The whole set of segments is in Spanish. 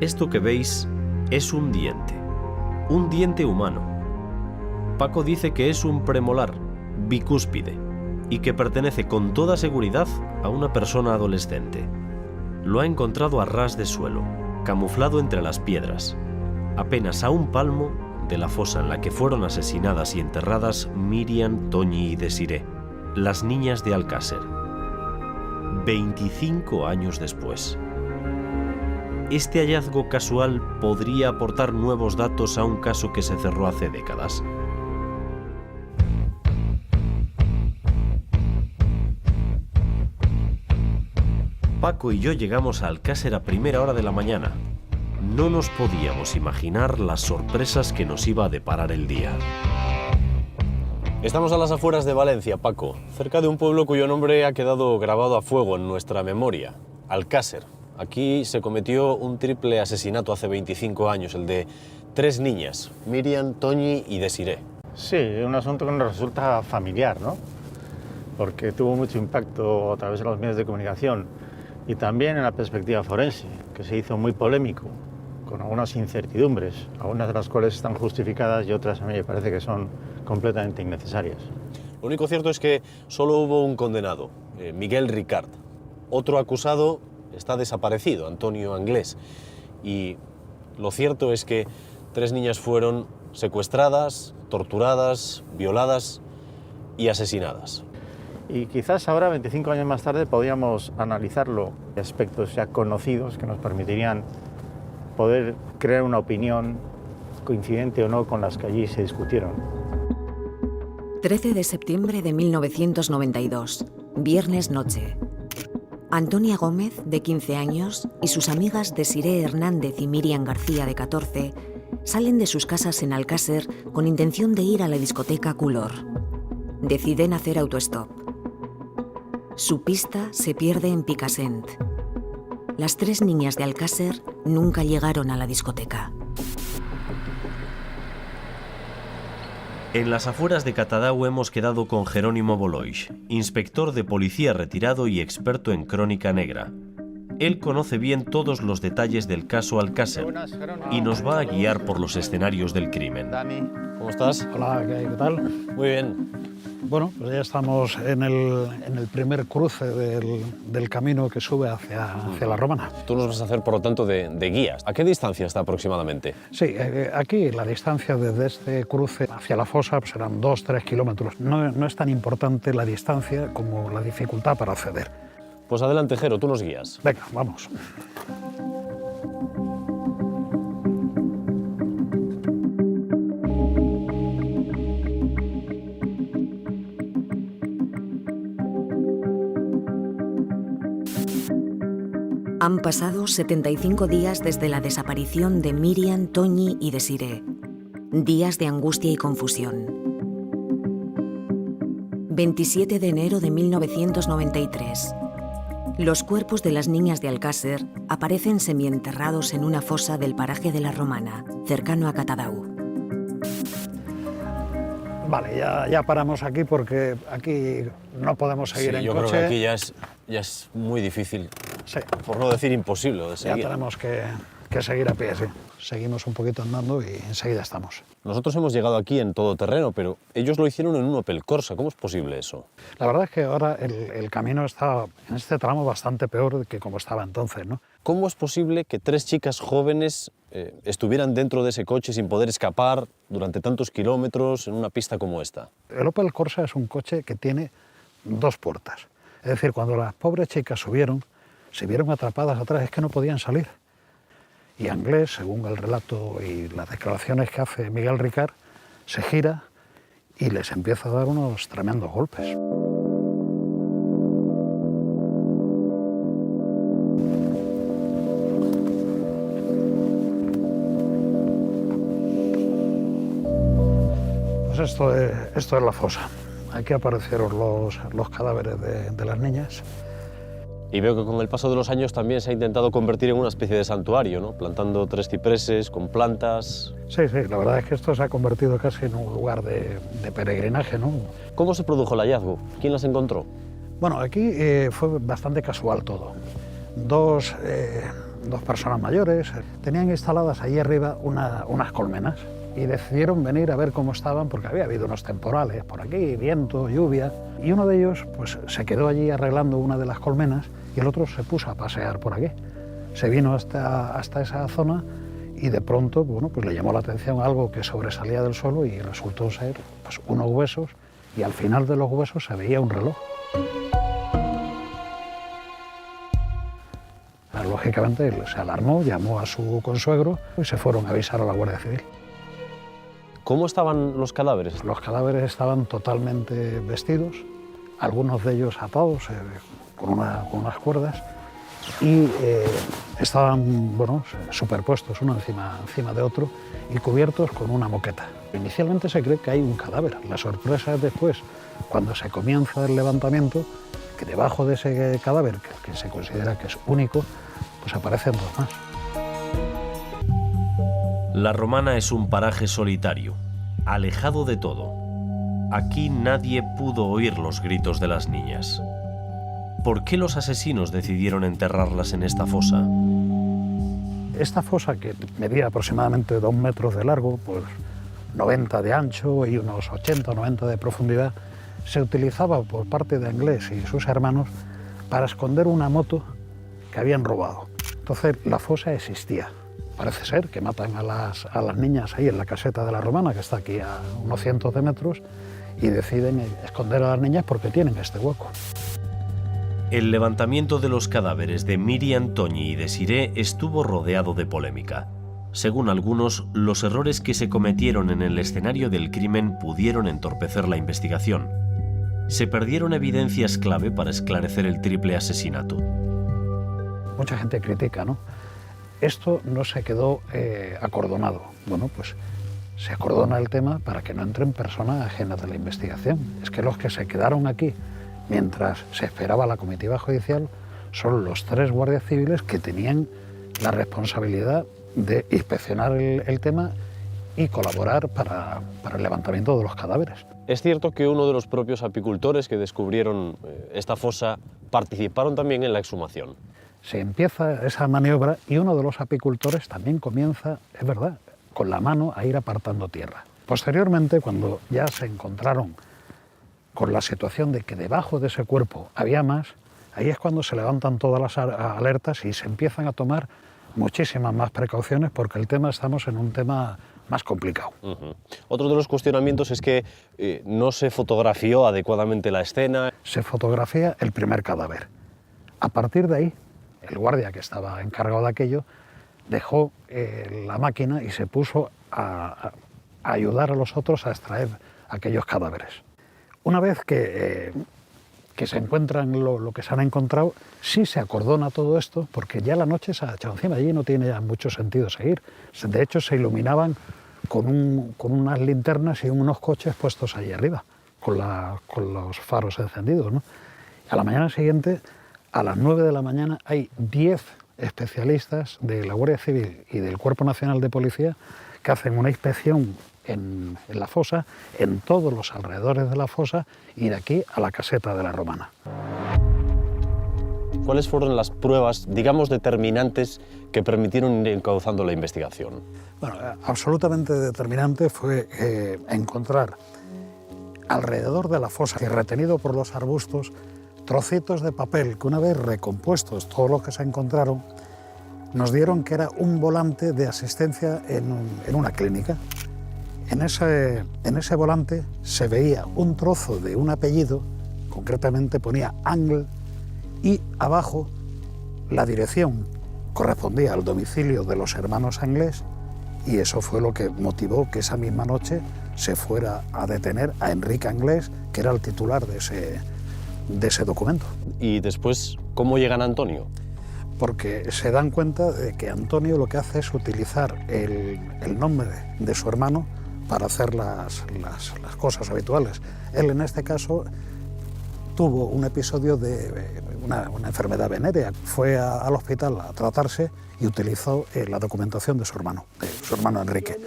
Esto que veis es un diente humano. Paco dice que es un premolar, bicúspide, y que pertenece con toda seguridad a una persona adolescente. Lo ha encontrado a ras de suelo, camuflado entre las piedras, apenas a un palmo de la fosa en la que fueron asesinadas y enterradas Miriam, Toñi y Desiré, las niñas de Alcácer. 25 años después. Este hallazgo casual podría aportar nuevos datos a un caso que se cerró hace décadas. Paco y yo llegamos a Alcácer a primera hora de la mañana. No nos podíamos imaginar las sorpresas que nos iba a deparar el día. Estamos a las afueras de Valencia, Paco, cerca de un pueblo cuyo nombre ha quedado grabado a fuego en nuestra memoria, Alcácer. Aquí se cometió un triple asesinato hace 25 años, el de 3 niñas, Miriam, Toñi y Desiré. Sí, es un asunto que nos resulta familiar, ¿no? Porque tuvo mucho impacto a través de los medios de comunicación y también en la perspectiva forense, que se hizo muy polémico, con algunas incertidumbres, algunas de las cuales están justificadas y otras a mí me parece que son completamente innecesarias. Lo único cierto es que solo hubo un condenado, Miguel Ricard. Otro acusado está desaparecido, Antonio Anglés. Y lo cierto es que 3 niñas fueron secuestradas, torturadas, violadas y asesinadas. Y quizás ahora, 25 años más tarde, podríamos analizarlo, aspectos ya conocidos que nos permitirían poder crear una opinión coincidente o no con las que allí se discutieron. 13 de septiembre de 1992, viernes noche. Antonia Gómez, de 15 años, y sus amigas Desiré Hernández y Miriam García, de 14, salen de sus casas en Alcácer con intención de ir a la discoteca Color. Deciden hacer autostop. Su pista se pierde en Picassent. Las 3 niñas de Alcácer nunca llegaron a la discoteca. En las afueras de Catadau hemos quedado con Jerónimo Boloix, inspector de policía retirado y experto en crónica negra. Él conoce bien todos los detalles del caso Alcácer y nos va a guiar por los escenarios del crimen. Dani, ¿Cómo estás? Hola, ¿qué tal? Muy bien. Bueno, pues ya estamos en el primer cruce del camino que sube hacia la Romana. Tú nos vas a hacer, por lo tanto, de guías. ¿A qué distancia está aproximadamente? Sí, aquí la distancia desde este cruce hacia la fosa pues serán 2-3 kilómetros. No es tan importante la distancia como la dificultad para acceder. Pues adelante, Jero, tú nos guías. Venga, vamos. Han pasado 75 días desde la desaparición de Miriam, Toñi y Desiré. Días de angustia y confusión. 27 de enero de 1993. Los cuerpos de las niñas de Alcácer aparecen semienterrados en una fosa del paraje de la Romana, cercano a Catadau. Vale, ya paramos aquí porque aquí no podemos seguir en yo coche. creo que aquí ya es muy difícil, Sí, por no decir imposible, de seguir. ya tenemos que seguir a pie, sí. Seguimos un poquito andando y enseguida estamos. Nosotros hemos llegado aquí en todoterreno, pero ellos lo hicieron en un Opel Corsa. ¿Cómo es posible eso? La verdad es que ahora el camino está en este tramo bastante peor que como estaba entonces, ¿no? ¿Cómo es posible que 3 chicas jóvenes estuvieran dentro de ese coche sin poder escapar durante tantos kilómetros en una pista como esta? El Opel Corsa es un coche que tiene 2 puertas. Es decir, cuando las pobres chicas subieron, se vieron atrapadas atrás, es que no podían salir. Y Anglés, según el relato y las declaraciones que hace Miguel Ricard, se gira y les empieza a dar unos tremendos golpes. Pues esto es la fosa. Aquí aparecieron los cadáveres de las niñas. Y veo que con el paso de los años también se ha intentado convertir en una especie de santuario, ¿no? Plantando 3 cipreses con plantas. Sí, la verdad es que esto se ha convertido casi en un lugar de peregrinaje, ¿no? ¿Cómo se produjo el hallazgo? ¿Quién las encontró? Bueno, aquí fue bastante casual todo. Dos dos personas mayores, tenían instaladas allí arriba unas colmenas y decidieron venir a ver cómo estaban porque había habido unos temporales por aquí, viento, lluvia, y uno de ellos pues, se quedó allí arreglando una de las colmenas y el otro se puso a pasear por aquí. Se vino hasta esa zona y de pronto bueno, pues le llamó la atención algo que sobresalía del suelo y resultó ser pues, unos huesos, y al final de los huesos se veía un reloj. Lógicamente él se alarmó, llamó a su consuegro y se fueron a avisar a la Guardia Civil. ¿Cómo estaban los cadáveres? Los cadáveres estaban totalmente vestidos, algunos de ellos atados con unas cuerdas, y estaban bueno, superpuestos uno encima de otro y cubiertos con una moqueta. Inicialmente se cree que hay un cadáver. La sorpresa es después, cuando se comienza el levantamiento, que debajo de ese cadáver, que se considera que es único, pues aparecen dos más. La Romana es un paraje solitario, alejado de todo. Aquí nadie pudo oír los gritos de las niñas. ¿Por qué los asesinos decidieron enterrarlas en esta fosa? Esta fosa, que medía aproximadamente 2 metros de largo, pues 90 de ancho y unos 80 o 90 de profundidad, se utilizaba por parte de Anglés y sus hermanos para esconder una moto que habían robado. Entonces la fosa existía. Parece ser que matan a las niñas ahí en la caseta de la Romana, que está aquí a unos cientos de metros, y deciden esconder a las niñas porque tienen este hueco. El levantamiento de los cadáveres de Miriam Toñi y de Siré estuvo rodeado de polémica. Según algunos, los errores que se cometieron en el escenario del crimen pudieron entorpecer la investigación. Se perdieron evidencias clave para esclarecer el triple asesinato. Mucha gente critica, ¿no? Esto no se quedó acordonado. Bueno, pues se acordona el tema para que no entren personas ajenas de la investigación. Es que los que se quedaron aquí mientras se esperaba la comitiva judicial son los 3 guardias civiles que tenían la responsabilidad de inspeccionar el tema y colaborar para el levantamiento de los cadáveres. Es cierto que uno de los propios apicultores que descubrieron esta fosa participaron también en la exhumación. Se empieza esa maniobra y uno de los apicultores también comienza, es verdad, con la mano a ir apartando tierra. Posteriormente, cuando ya se encontraron con la situación de que debajo de ese cuerpo había más, ahí es cuando se levantan todas las alertas y se empiezan a tomar muchísimas más precauciones porque estamos en un tema más complicado. Otro de los cuestionamientos es que no se fotografió adecuadamente la escena. Se fotografía el primer cadáver. A partir de ahí, el guardia que estaba encargado de aquello dejó la máquina y se puso a ayudar a los otros a extraer aquellos cadáveres. Una vez que se encuentran lo que se han encontrado, sí se acordona todo esto, porque ya la noche se ha echado encima, allí no tiene ya mucho sentido seguir. De hecho, se iluminaban con unas linternas y unos coches puestos allí arriba, con los faros encendidos, ¿no? A la mañana siguiente, a las 9 de la mañana, hay 10 especialistas de la Guardia Civil y del Cuerpo Nacional de Policía que hacen una inspección en la fosa, en todos los alrededores de la fosa y de aquí a la caseta de la Romana. ¿Cuáles fueron las pruebas, digamos, determinantes que permitieron ir encauzando la investigación? Bueno, absolutamente determinante fue encontrar alrededor de la fosa y retenido por los arbustos trocitos de papel que, una vez recompuestos todos los que se encontraron, nos dieron que era un volante de asistencia en una clínica. En ese volante se veía un trozo de un apellido, concretamente ponía Angle, y abajo la dirección correspondía al domicilio de los hermanos Anglés, y eso fue lo que motivó que esa misma noche se fuera a detener a Enrique Anglés, que era el titular de ese documento. Y después, ¿cómo llegan a Antonio? Porque se dan cuenta de que Antonio lo que hace es utilizar el nombre de su hermano para hacer las cosas habituales. Él, en este caso, tuvo un episodio de una enfermedad venérea. Fue al hospital a tratarse y utilizó la documentación de su hermano Enrique.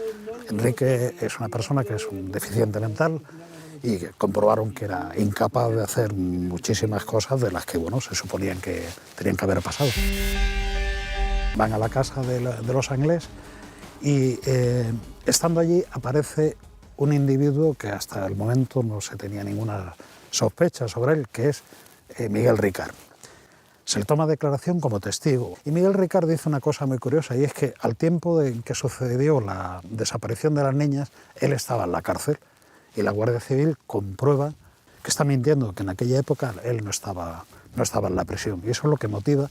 Enrique es una persona que es un deficiente mental y que comprobaron que era incapaz de hacer muchísimas cosas de las que, bueno, se suponían que tenían que haber pasado. Van a la casa de los Anglés y estando allí aparece un individuo que hasta el momento no se tenía ninguna sospecha sobre él, que es Miguel Ricard. Se le toma declaración como testigo. Y Miguel Ricard dice una cosa muy curiosa, y es que al tiempo en que sucedió la desaparición de las niñas, él estaba en la cárcel y la Guardia Civil comprueba que está mintiendo, que en aquella época él no estaba en la prisión. Y eso es lo que motiva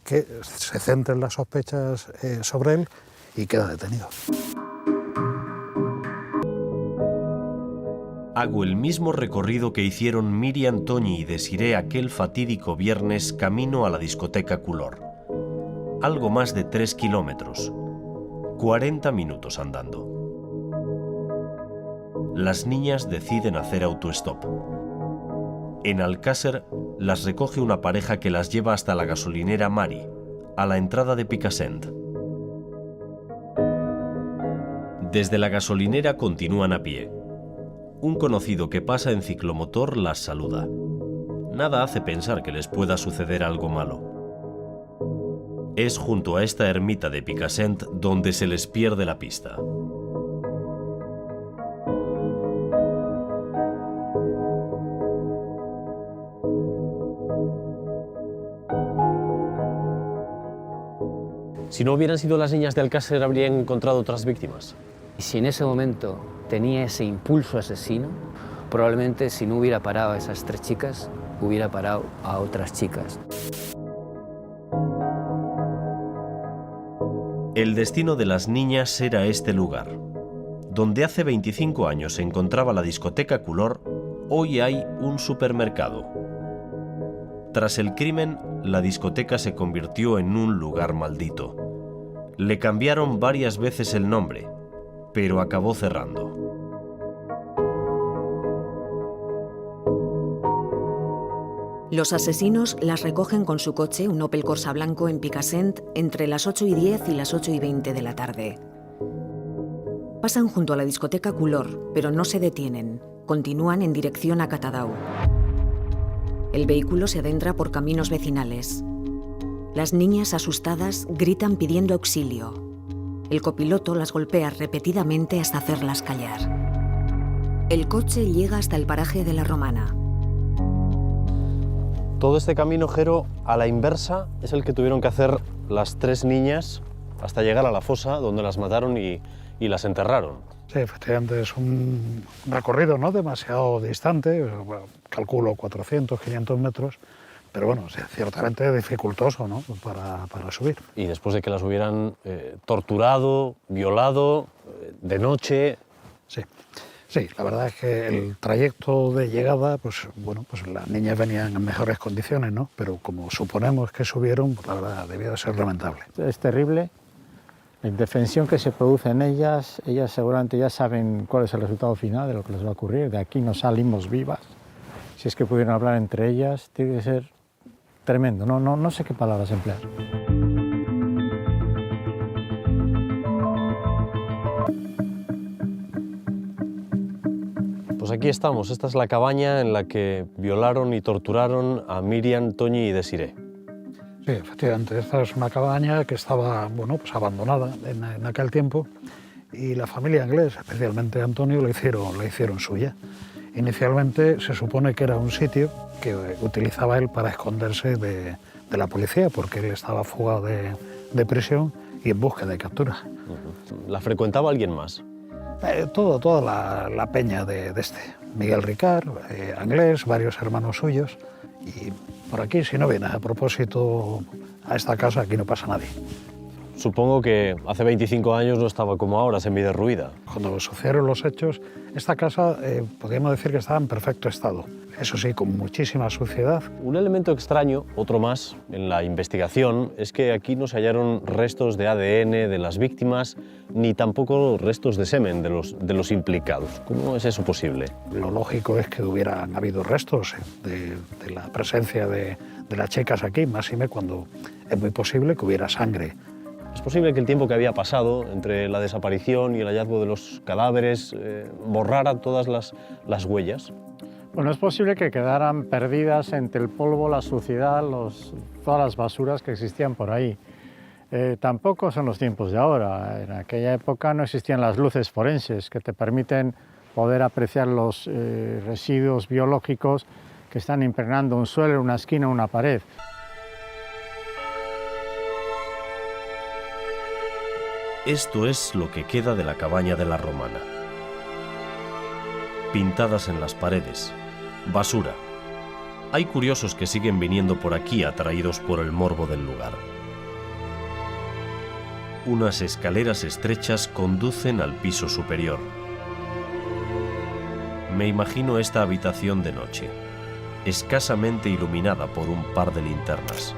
que se centren las sospechas sobre él y queda detenido. Hago el mismo recorrido que hicieron Miriam, Toñi y Desiré aquel fatídico viernes camino a la discoteca Couleur. Algo más de 3 kilómetros. 40 minutos andando. Las niñas deciden hacer autostop. En Alcácer las recoge una pareja que las lleva hasta la gasolinera Mari, a la entrada de Picassent. Desde la gasolinera continúan a pie. Un conocido que pasa en ciclomotor las saluda. Nada hace pensar que les pueda suceder algo malo. Es junto a esta ermita de Picassent donde se les pierde la pista. Si no hubieran sido las niñas de Alcácer, ¿habrían encontrado otras víctimas? Y si en ese momento tenía ese impulso asesino, probablemente si no hubiera parado a esas 3 chicas, hubiera parado a otras chicas. El destino de las niñas era este lugar. Donde hace 25 años se encontraba la discoteca Couleur, hoy hay un supermercado. Tras el crimen, la discoteca se convirtió en un lugar maldito. Le cambiaron varias veces el nombre, pero acabó cerrando. Los asesinos las recogen con su coche, un Opel Corsa blanco, en Picassent entre las 8:10 y las 8:20 de la tarde. Pasan junto a la discoteca Couleur, pero no se detienen. Continúan en dirección a Catadau. El vehículo se adentra por caminos vecinales. Las niñas, asustadas, gritan pidiendo auxilio. El copiloto las golpea repetidamente hasta hacerlas callar. El coche llega hasta el paraje de la Romana. Todo este camino, Jero, a la inversa, es el que tuvieron que hacer las 3 niñas hasta llegar a la fosa donde las mataron y las enterraron. Sí, efectivamente es un recorrido no demasiado distante, bueno, calculo 400, 500 metros, pero bueno, ciertamente dificultoso, ¿no?, para subir. Y después de que las hubieran torturado, violado, de noche... Sí, la verdad es que el trayecto de llegada, pues bueno, pues las niñas venían en mejores condiciones, ¿no? Pero como suponemos que subieron, pues la verdad debía de ser lamentable. Es terrible. La indefensión que se produce en ellas seguramente ya saben cuál es el resultado final de lo que les va a ocurrir. De aquí no salimos vivas. Si es que pudieran hablar entre ellas, tiene que ser tremendo. No sé qué palabras emplear. Pues aquí estamos, esta es la cabaña en la que violaron y torturaron a Miriam, Toñi y Desiré. Sí, efectivamente, esta es una cabaña que estaba, bueno, pues abandonada en aquel tiempo y la familia Anglés, especialmente Antonio, la hicieron suya. Inicialmente se supone que era un sitio que utilizaba él para esconderse de la policía, porque él estaba fugado de prisión y en búsqueda de captura. ¿La frecuentaba alguien más? Toda la peña de este. Miguel Ricard, Anglés, varios hermanos suyos. Y por aquí, si no vienes a propósito a esta casa, aquí no pasa nadie. Supongo que hace 25 años no estaba como ahora, semiderruida. Cuando sucedieron los hechos, esta casa podríamos decir que estaba en perfecto estado. Eso sí, con muchísima suciedad. Un elemento extraño, otro más, en la investigación, es que aquí no se hallaron restos de ADN de las víctimas, ni tampoco restos de semen de los implicados. ¿Cómo es eso posible? Lo lógico es que hubieran habido restos de la presencia de las chicas aquí, máxime cuando es muy posible que hubiera sangre. ¿Es posible que el tiempo que había pasado entre la desaparición y el hallazgo de los cadáveres borrara todas las huellas? Bueno, es posible que quedaran perdidas entre el polvo, la suciedad, todas las basuras que existían por ahí. Tampoco son los tiempos de ahora. En aquella época no existían las luces forenses que te permiten poder apreciar los residuos biológicos que están impregnando un suelo, una esquina o una pared. Esto es lo que queda de la cabaña de la Romana. Pintadas en las paredes, basura. Hay curiosos que siguen viniendo por aquí atraídos por el morbo del lugar. Unas escaleras estrechas conducen al piso superior. Me imagino esta habitación de noche, escasamente iluminada por un par de linternas.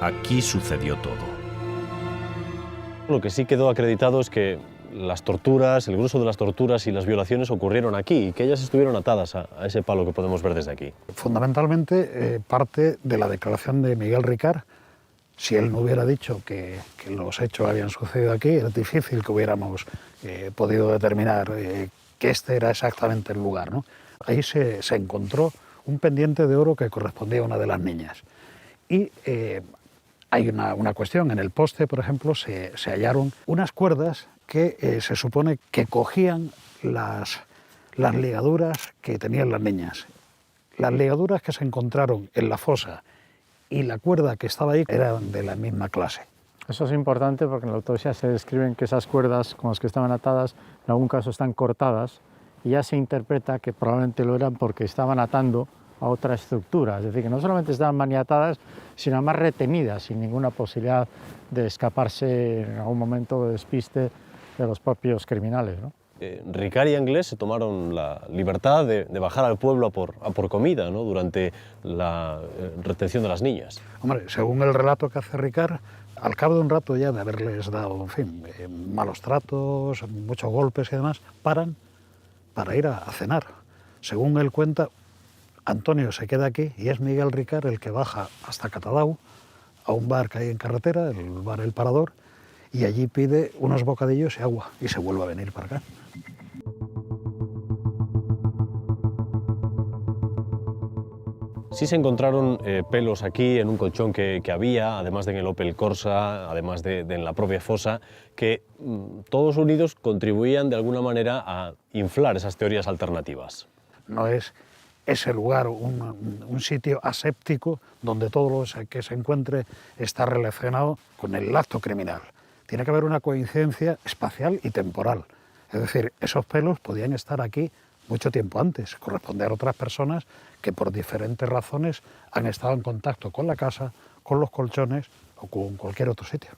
Aquí sucedió todo. Lo que sí quedó acreditado es que las torturas, el grueso de las torturas y las violaciones ocurrieron aquí y que ellas estuvieron atadas a ese palo que podemos ver desde aquí. Fundamentalmente parte de la declaración de Miguel Ricart. Si él no hubiera dicho que los hechos habían sucedido aquí, es difícil que hubiéramos podido determinar que este era exactamente el lugar, ¿no? Ahí se encontró un pendiente de oro que correspondía a una de las niñas. Y hay una cuestión, en el poste, por ejemplo, se hallaron unas cuerdas que se supone que cogían las ligaduras que tenían las niñas. Las ligaduras que se encontraron en la fosa y la cuerda que estaba ahí eran de la misma clase. Eso es importante porque en la autopsia se describen que esas cuerdas con las que estaban atadas en algún caso están cortadas y ya se interpreta que probablemente lo eran porque estaban atando a otra estructura, es decir, que no solamente estaban maniatadas, sino además retenidas, sin ninguna posibilidad de escaparse en algún momento de despiste de los propios criminales, ¿no? Ricart y Anglés se tomaron la libertad de bajar al pueblo a por comida, ¿no?, durante la retención de las niñas. Hombre, según el relato que hace Ricart, al cabo de un rato ya de haberles dado, en fin, malos tratos, muchos golpes y demás, paran para ir a cenar. Según él cuenta, Antonio se queda aquí y es Miguel Ricart el que baja hasta Catadau, a un bar que hay en carretera, el bar El Parador, y allí pide unos bocadillos y agua y se vuelve a venir para acá. Sí se encontraron pelos aquí en un colchón que había, además de en el Opel Corsa, además de en la propia fosa, que todos unidos contribuían de alguna manera a inflar esas teorías alternativas. No es ese lugar un sitio aséptico donde todo lo que se encuentre está relacionado con el acto criminal. Tiene que haber una coincidencia espacial y temporal. Es decir, esos pelos podían estar aquí mucho tiempo antes, corresponder a otras personas que por diferentes razones han estado en contacto con la casa, con los colchones o con cualquier otro sitio.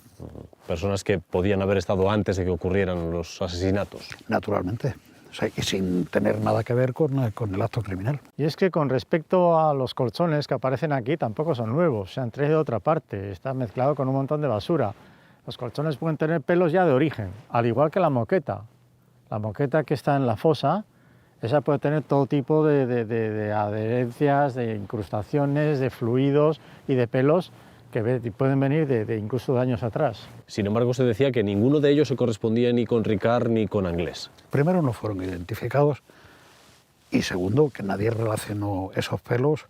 Personas que podían haber estado antes de que ocurrieran los asesinatos. Naturalmente, o sea, y sin tener nada que ver con el acto criminal. Y es que con respecto a los colchones que aparecen aquí, tampoco son nuevos, se han traído de otra parte, está mezclado con un montón de basura. Los colchones pueden tener pelos ya de origen, al igual que la moqueta. La moqueta que está en la fosa, esa puede tener todo tipo de adherencias, de incrustaciones, de fluidos y de pelos que pueden venir de incluso de años atrás. Sin embargo, se decía que ninguno de ellos se correspondía ni con Ricart ni con Anglés. Primero, no fueron identificados y segundo, que nadie relacionó esos pelos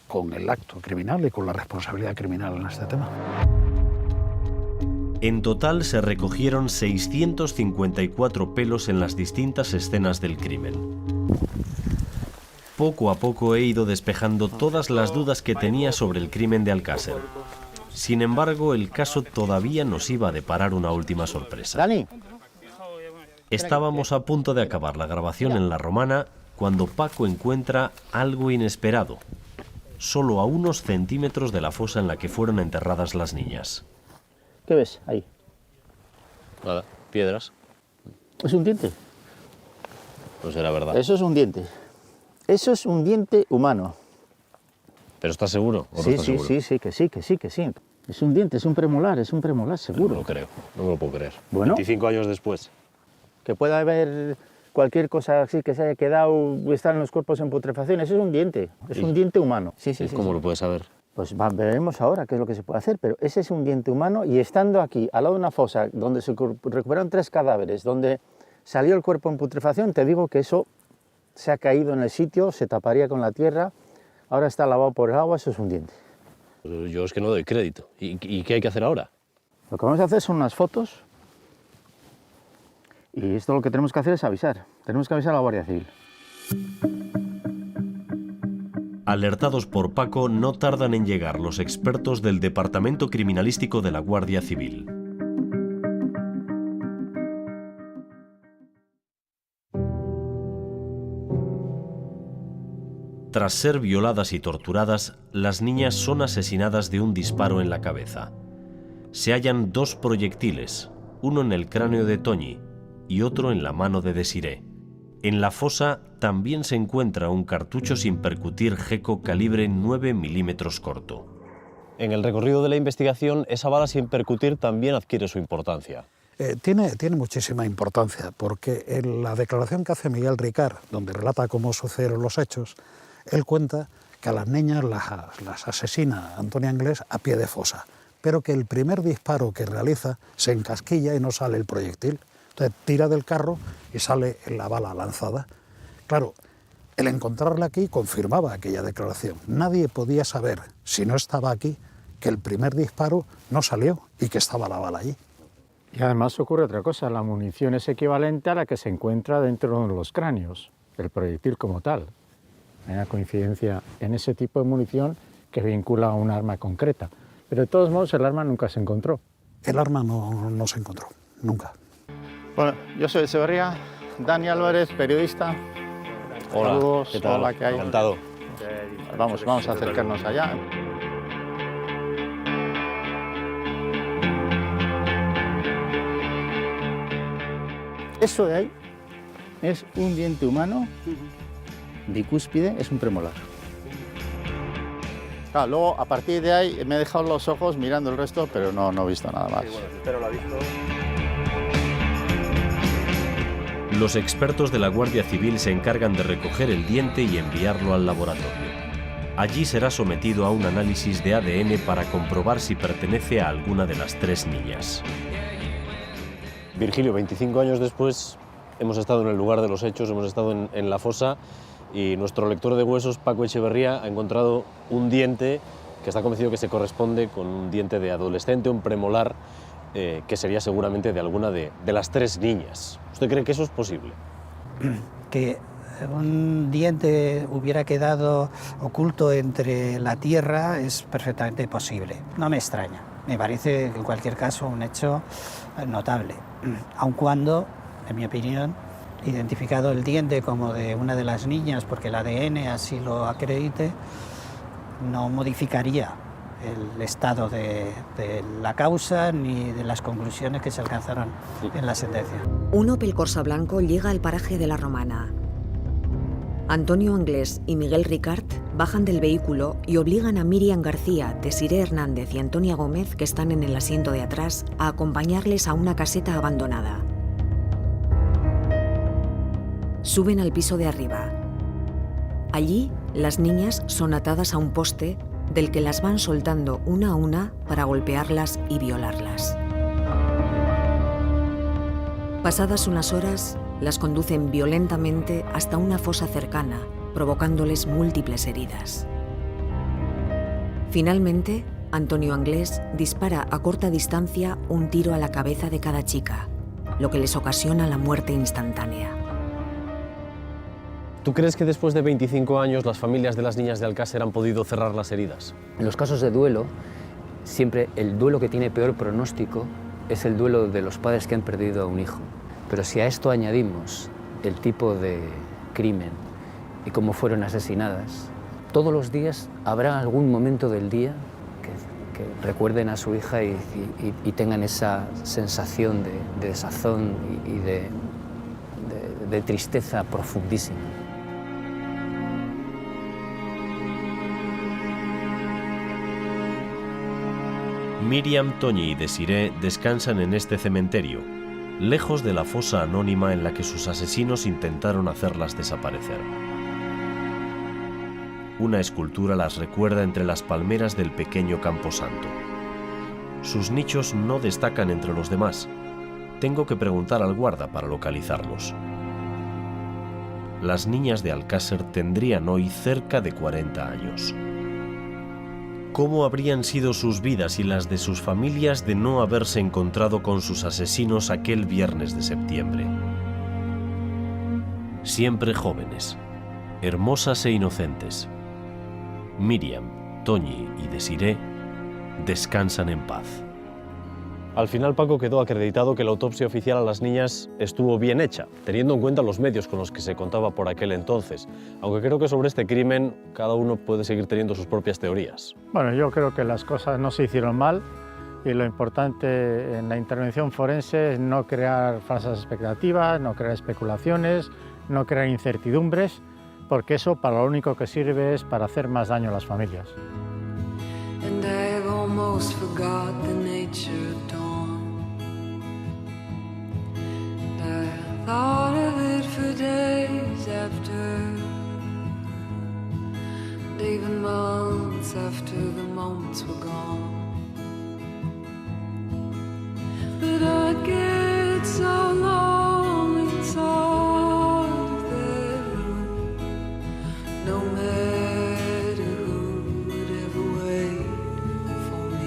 con el acto criminal y con la responsabilidad criminal en este tema. En total se recogieron 654 pelos en las distintas escenas del crimen. Poco a poco he ido despejando todas las dudas que tenía sobre el crimen de Alcácer. Sin embargo, el caso todavía nos iba a deparar una última sorpresa. Dani. Estábamos a punto de acabar la grabación en La Romana cuando Paco encuentra algo inesperado, solo a unos centímetros de la fosa en la que fueron enterradas las niñas. ¿Qué ves ahí? Nada, piedras. Es un diente. No será verdad. Eso es un diente. Eso es un diente humano. ¿Pero estás seguro? ¿O no Sí, estás seguro? sí, que sí. Es un diente, es un premolar, seguro. No lo creo, no me lo puedo creer. Bueno. 25 años después. Que pueda haber cualquier cosa así que se haya quedado, estar en los cuerpos en putrefacción, eso es un diente. Es un diente humano. Sí. ¿Cómo lo puedes saber? Pues veremos ahora qué es lo que se puede hacer, pero ese es un diente humano y estando aquí, al lado de una fosa, donde se recuperaron 3 cadáveres, donde salió el cuerpo en putrefacción, te digo que eso se ha caído en el sitio, se taparía con la tierra, ahora está lavado por el agua, eso es un diente. Yo es que no doy crédito. ¿Y qué hay que hacer ahora? Lo que vamos a hacer son unas fotos y esto lo que tenemos que hacer es avisar. Tenemos que avisar a la Guardia Civil. Alertados por Paco, no tardan en llegar los expertos del Departamento Criminalístico de la Guardia Civil. Tras ser violadas y torturadas, las niñas son asesinadas de un disparo en la cabeza. Se hallan 2 proyectiles, uno en el cráneo de Toñi y otro en la mano de Desiré. En la fosa también se encuentra un cartucho sin percutir GECO calibre 9 milímetros corto. En el recorrido de la investigación, esa bala sin percutir también adquiere su importancia. Tiene muchísima importancia, porque en la declaración que hace Miguel Ricard, donde relata cómo sucedieron los hechos, él cuenta que a las niñas las asesina Antonia Anglés a pie de fosa, pero que el primer disparo que realiza se encasquilla y no sale el proyectil. Entonces tira del carro y sale la bala lanzada. Claro, el encontrarla aquí confirmaba aquella declaración. Nadie podía saber, si no estaba aquí, que el primer disparo no salió y que estaba la bala allí. Y además ocurre otra cosa, la munición es equivalente a la que se encuentra dentro de los cráneos, el proyectil como tal. Hay una coincidencia en ese tipo de munición que vincula a un arma concreta. Pero de todos modos el arma nunca se encontró. El arma no se encontró, nunca. Bueno, yo soy Echeverría, Dani Álvarez, periodista. Hola, saludos, ¿qué tal? hola, ¿qué hay? Encantado. Vamos a acercarnos allá. Eso de ahí es un diente humano bicúspide, es un premolar. Claro, luego a partir de ahí me he dejado los ojos mirando el resto, pero no he visto nada más. Los expertos de la Guardia Civil se encargan de recoger el diente y enviarlo al laboratorio. Allí será sometido a un análisis de ADN para comprobar si pertenece a alguna de las 3 niñas. Virgilio, 25 años después, hemos estado en el lugar de los hechos, hemos estado en la fosa y nuestro lector de huesos, Paco Echeverría, ha encontrado un diente que está convencido que se corresponde con un diente de adolescente, un premolar, que sería seguramente de alguna de las 3 niñas. ¿Usted cree que eso es posible? Que un diente hubiera quedado oculto entre la tierra es perfectamente posible. No me extraña. Me parece, en cualquier caso, un hecho notable. Aun cuando, en mi opinión, identificado el diente como de una de las niñas, porque el ADN así lo acredite, no modificaría el estado de la causa ni de las conclusiones que se alcanzaron en la sentencia. Un Opel Corsa blanco llega al paraje de La Romana. Antonio Anglés y Miguel Ricard bajan del vehículo y obligan a Miriam García, Desiré Hernández y Antonia Gómez, que están en el asiento de atrás, a acompañarles a una caseta abandonada. Suben al piso de arriba. Allí, las niñas son atadas a un poste del que las van soltando una a una para golpearlas y violarlas. Pasadas unas horas, las conducen violentamente hasta una fosa cercana, provocándoles múltiples heridas. Finalmente, Antonio Anglés dispara a corta distancia un tiro a la cabeza de cada chica, lo que les ocasiona la muerte instantánea. ¿Tú crees que después de 25 años las familias de las niñas de Alcácer han podido cerrar las heridas? En los casos de duelo, siempre el duelo que tiene peor pronóstico es el duelo de los padres que han perdido a un hijo. Pero si a esto añadimos el tipo de crimen y cómo fueron asesinadas, todos los días habrá algún momento del día que recuerden a su hija y tengan esa sensación de desazón y de tristeza profundísima. Miriam, Toñi y Desiré descansan en este cementerio, lejos de la fosa anónima en la que sus asesinos intentaron hacerlas desaparecer. Una escultura las recuerda entre las palmeras del pequeño camposanto. Sus nichos no destacan entre los demás. Tengo que preguntar al guarda para localizarlos. Las niñas de Alcácer tendrían hoy cerca de 40 años. ¿Cómo habrían sido sus vidas y las de sus familias de no haberse encontrado con sus asesinos aquel viernes de septiembre? Siempre jóvenes, hermosas e inocentes, Miriam, Toñi y Desiré descansan en paz. Al final, Paco, quedó acreditado que la autopsia oficial a las niñas estuvo bien hecha, teniendo en cuenta los medios con los que se contaba por aquel entonces. Aunque creo que sobre este crimen cada uno puede seguir teniendo sus propias teorías. Bueno, yo creo que las cosas no se hicieron mal y lo importante en la intervención forense es no crear falsas expectativas, no crear especulaciones, no crear incertidumbres, porque eso para lo único que sirve es para hacer más daño a las familias. And I've almost forgot the nature dawn. And I thought of it for days after, and even months after the moments were gone.